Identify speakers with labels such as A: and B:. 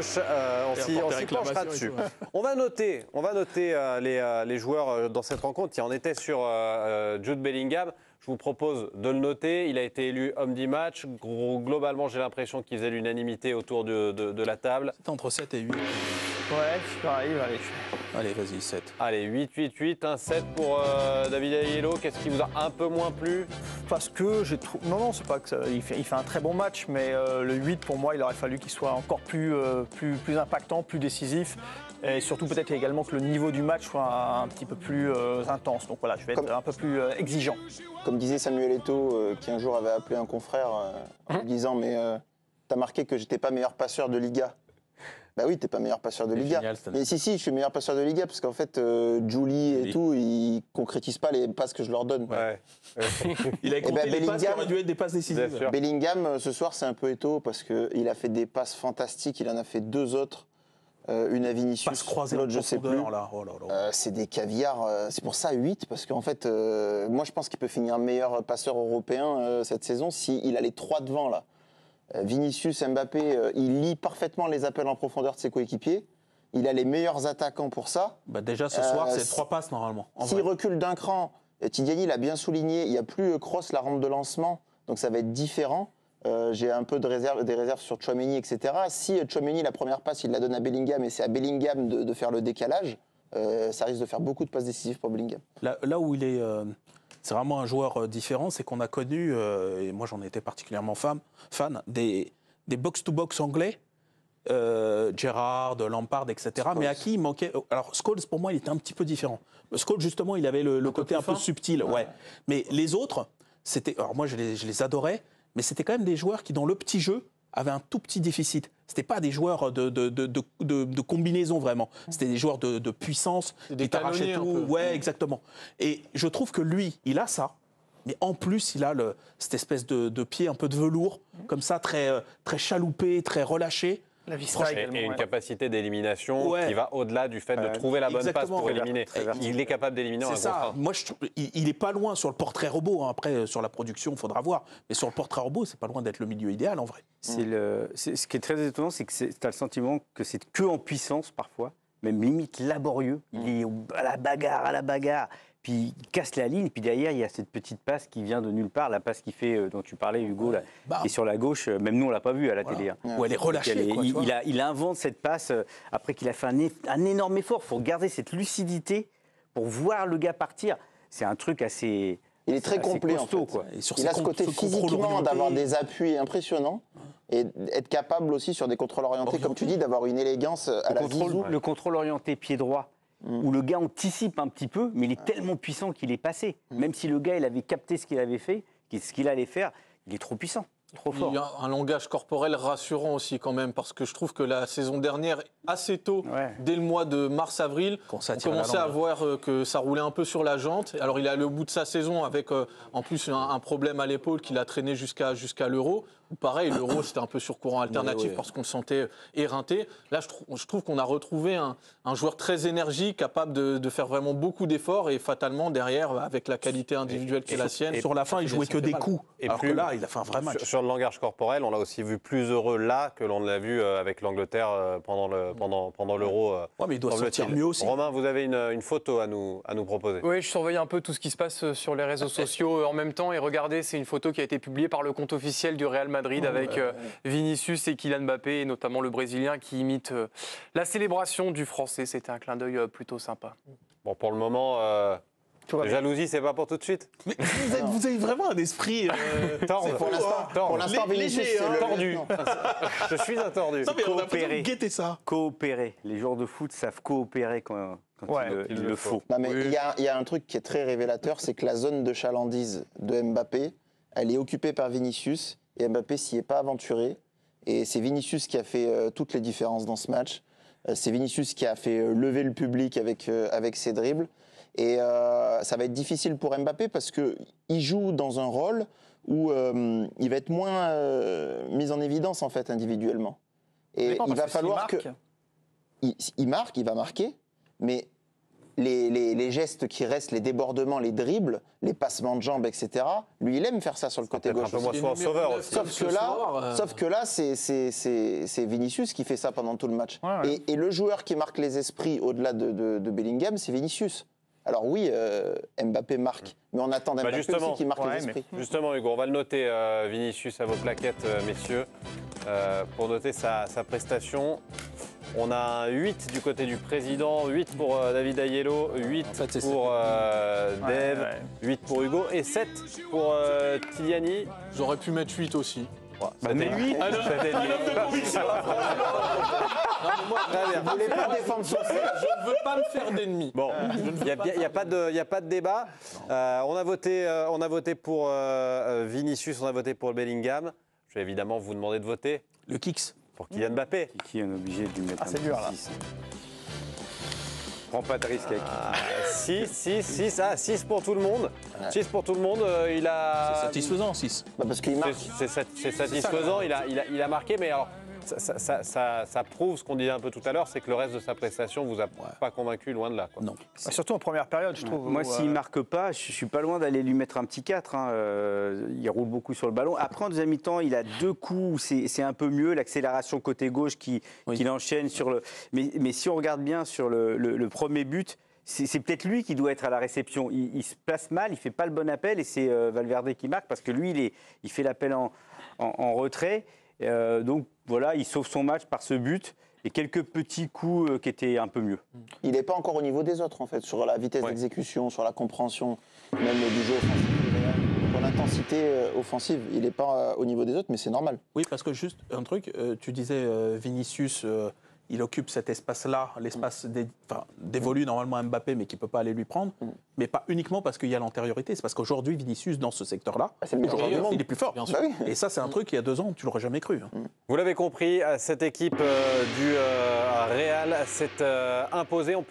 A: gauche. On s'y penchera dessus. On va noter les joueurs dans cette rencontre qui en étaient sur Jude Bellingham. Je vous propose de le noter. Il a été élu homme du match. Globalement, j'ai l'impression qu'il faisait l'unanimité autour de la table.
B: C'est entre 7 et 8.
C: Ouais, pareil, allez.
B: Allez, vas-y, 7.
A: Allez, 8, un 7 pour David Aiello. Qu'est-ce qui vous a un peu moins plu?
C: Parce que j'ai trouvé... Non, c'est pas que ça... il fait un très bon match, mais le 8, pour moi, il aurait fallu qu'il soit encore plus impactant, plus décisif. Et surtout peut-être également que le niveau du match soit un petit peu plus intense. Donc voilà, je vais être un peu plus exigeant.
D: Comme disait Samuel Eto'o, qui un jour avait appelé un confrère en lui disant « Mais t'as marqué que j'étais pas meilleur passeur de Liga ». Bah oui, t'es pas meilleur passeur de Liga. Génial, mais si, je suis meilleur passeur de Liga, parce qu'en fait, Julie et tout, ils concrétisent pas les passes que je leur donne.
A: Ouais.
B: Il a compté les passes qui auraient dû être des passes décisives.
D: Bellingham, ce soir, c'est un peu Eto'o, parce qu'il a fait des passes fantastiques, il en a fait 2 autres. Une à Vinicius, l'autre je sais plus.
B: Là. Oh là là.
D: C'est des caviars. C'est pour ça 8, parce qu'en fait, moi je pense qu'il peut finir meilleur passeur européen cette saison s'il a les 3 devant là. Vinicius, Mbappé, il lit parfaitement les appels en profondeur de ses coéquipiers. Il a les meilleurs attaquants pour ça.
B: Bah déjà ce soir, c'est 3 passes normalement.
D: S'il recule d'un cran, Tidiane l'a bien souligné, il n'y a plus Kroos, la rampe de lancement, donc ça va être différent. J'ai un peu des réserves sur Tchouaméni, etc. Si Tchouaméni, la première passe, il la donne à Bellingham et c'est à Bellingham de faire le décalage, ça risque de faire beaucoup de passes décisives pour Bellingham.
B: Là où il est, c'est vraiment un joueur différent, c'est qu'on a connu, et moi j'en étais particulièrement fan, des box-to-box anglais, Gerrard, Lampard, etc. Scholes. Mais à qui il manquait... Alors Scholes, pour moi, il était un petit peu différent. Scholes, justement, il avait le côté un peu subtil. Ouais. Mais les autres, c'était... Alors moi, je les adorais, mais c'était quand même des joueurs qui, dans le petit jeu, avaient un tout petit déficit. C'était pas des joueurs de combinaison, vraiment. C'était des joueurs de puissance,
E: des
B: qui t'arrachaient tout. Ouais, exactement. Et je trouve que lui, il a ça. Mais en plus, il a cette espèce de pied un peu de velours, comme ça, très chaloupé, très relâché.
C: La vista également,
A: et une capacité d'élimination qui va au-delà du fait de trouver la bonne passe pour éliminer. Il est capable d'éliminer un gros frein.
B: Moi, il n'est pas loin sur le portrait robot. Hein. Après, sur la production, il faudra voir. Mais sur le portrait robot, c'est pas loin d'être le milieu idéal, en vrai.
F: Ce qui est très étonnant, c'est que tu as le sentiment que c'est que en puissance, parfois, même limite laborieux. Il est à la bagarre. Puis il casse la ligne, puis derrière, il y a cette petite passe qui vient de nulle part, la passe qu'il fait, dont tu parlais, Hugo, là, qui est sur la gauche. Même nous, on ne l'a pas vue à la télé. Hein.
B: Où elle est relâchée.
F: Il invente cette passe après qu'il a fait un énorme effort. Il faut garder cette lucidité pour voir le gars partir. C'est un truc assez...
D: Il est très complet,
F: costaud,
D: en fait.
F: Quoi.
D: Il a ce côté physiquement d'avoir des appuis impressionnants et être capable aussi sur des contrôles orientés, comme tu dis, d'avoir une élégance à la Zizou.
F: Le contrôle orienté pied droit, où le gars anticipe un petit peu, mais il est tellement puissant qu'il est passé. Même si le gars il avait capté ce qu'il avait fait, ce qu'il allait faire, il est trop puissant. Trop fort.
E: Il y a un langage corporel rassurant aussi quand même, parce que je trouve que la saison dernière, assez tôt, dès le mois de mars-avril, on commençait à voir que ça roulait un peu sur la jante. Alors il est allé au bout de sa saison avec en plus un problème à l'épaule qui l'a traîné jusqu'à l'Euro. Pareil, l'Euro c'était un peu sur courant alternatif parce qu'on le sentait éreinté. Là je trouve qu'on a retrouvé un joueur très énergique, capable de faire vraiment beaucoup d'efforts et fatalement derrière, avec la qualité individuelle qui est la sienne.
B: Sur la fin, il jouait que des coups. Alors que là, il a fait un vrai match.
A: Sur le langage corporel, on l'a aussi vu plus heureux là que l'on l'a vu avec l'Angleterre pendant l'Euro.
B: Mais il doit se sentir mieux aussi.
A: Romain, vous avez une photo à nous proposer.
G: Oui, je surveille un peu tout ce qui se passe sur les réseaux sociaux en même temps. Et regardez, c'est une photo qui a été publiée par le compte officiel du Real Madrid avec Vinicius et Kylian Mbappé, et notamment le Brésilien qui imite la célébration du Français. C'était un clin d'œil plutôt sympa.
A: Bon, pour le moment... La jalousie, c'est pas pour tout de suite.
B: Mais vous avez vraiment un esprit
A: tordu.
D: Pour l'instant, Vinicius, c'est
A: tordu. Je suis un tordu.
B: Non, mais on a besoin de guetter ça.
F: Coopérer. Les joueurs de foot savent coopérer quand il le faut.
D: Non, mais il y a un truc qui est très révélateur, c'est que la zone de chalandise de Mbappé, elle est occupée par Vinicius, et Mbappé s'y est pas aventuré. Et c'est Vinicius qui a fait toutes les différences dans ce match. C'est Vinicius qui a fait lever le public avec ses dribbles. Et ça va être difficile pour Mbappé parce qu'il joue dans un rôle où il va être moins mis en évidence en fait individuellement. Et il va falloir que... Il marque, il va marquer, mais les gestes qui restent, les débordements, les dribbles, les passements de jambes, etc. Lui, il aime faire ça sur le côté gauche.
A: Un peu moins souvent sauveur aussi.
D: Sauf que là, c'est Vinicius qui fait ça pendant tout le match. Et le joueur qui marque les esprits au-delà de Bellingham, c'est Vinicius. Alors oui, Mbappé marque, mais on attend d'Mbappé aussi qui marque les esprits.
A: Justement, Hugo, on va le noter, Vinicius, à vos plaquettes, messieurs, pour noter sa prestation. On a un 8 du côté du président, 8 pour David Aiello, 8 pour Dave, 8 pour Hugo et 7 pour Tiliani.
E: J'aurais pu mettre 8 aussi.
A: C'était 8.
D: Vous voulez pas défendre son fait.
E: Je ne veux pas me faire d'ennemis.
A: Bon, il n'y a pas de débat. On a voté pour Vinicius, on a voté pour Bellingham. Je vais évidemment vous demander de voter.
B: Le Kicks.
A: Pour Kylian Mbappé.
F: Qui on est obligé de lui mettre
C: c'est dur, là.
F: 6. Prends pas de risque avec
A: 6 pour tout le monde. 6 pour tout le monde. Il a.
B: C'est satisfaisant, 6.
D: Parce qu'il marque.
A: C'est satisfaisant. Il a marqué, mais alors. Ça prouve ce qu'on disait un peu tout à l'heure, c'est que le reste de sa prestation vous a pas convaincu, loin de là. Quoi.
B: Non.
C: Surtout en première période, je trouve.
F: Moi, s'il ne marque pas, je suis pas loin d'aller lui mettre un petit 4. Il roule beaucoup sur le ballon. Après, en deuxième mi-temps, il a 2 coups où c'est un peu mieux. L'accélération côté gauche qu'il enchaîne sur le. Mais si on regarde bien sur le premier but, c'est peut-être lui qui doit être à la réception. Il se place mal, il ne fait pas le bon appel et c'est Valverde qui marque parce que lui, il fait l'appel en retrait. Donc voilà, il sauve son match par ce but et quelques petits coups qui étaient un peu mieux.
D: Il n'est pas encore au niveau des autres en fait, sur la vitesse d'exécution, sur la compréhension même du jeu offensif. Pour l'intensité offensive, il n'est pas au niveau des autres, mais c'est normal.
B: Oui, parce que juste un truc, tu disais Vinicius, il occupe cet espace-là, l'espace dévolu normalement à Mbappé, mais qui ne peut pas aller lui prendre. Mais pas uniquement parce qu'il y a l'antériorité, c'est parce qu'aujourd'hui, Vinicius, dans ce secteur-là, il est plus fort.
E: Bien sûr.
B: Et ça, c'est un truc, il y a 2 ans, tu ne l'aurais jamais cru.
A: Vous l'avez compris, cette équipe du Real s'est imposée.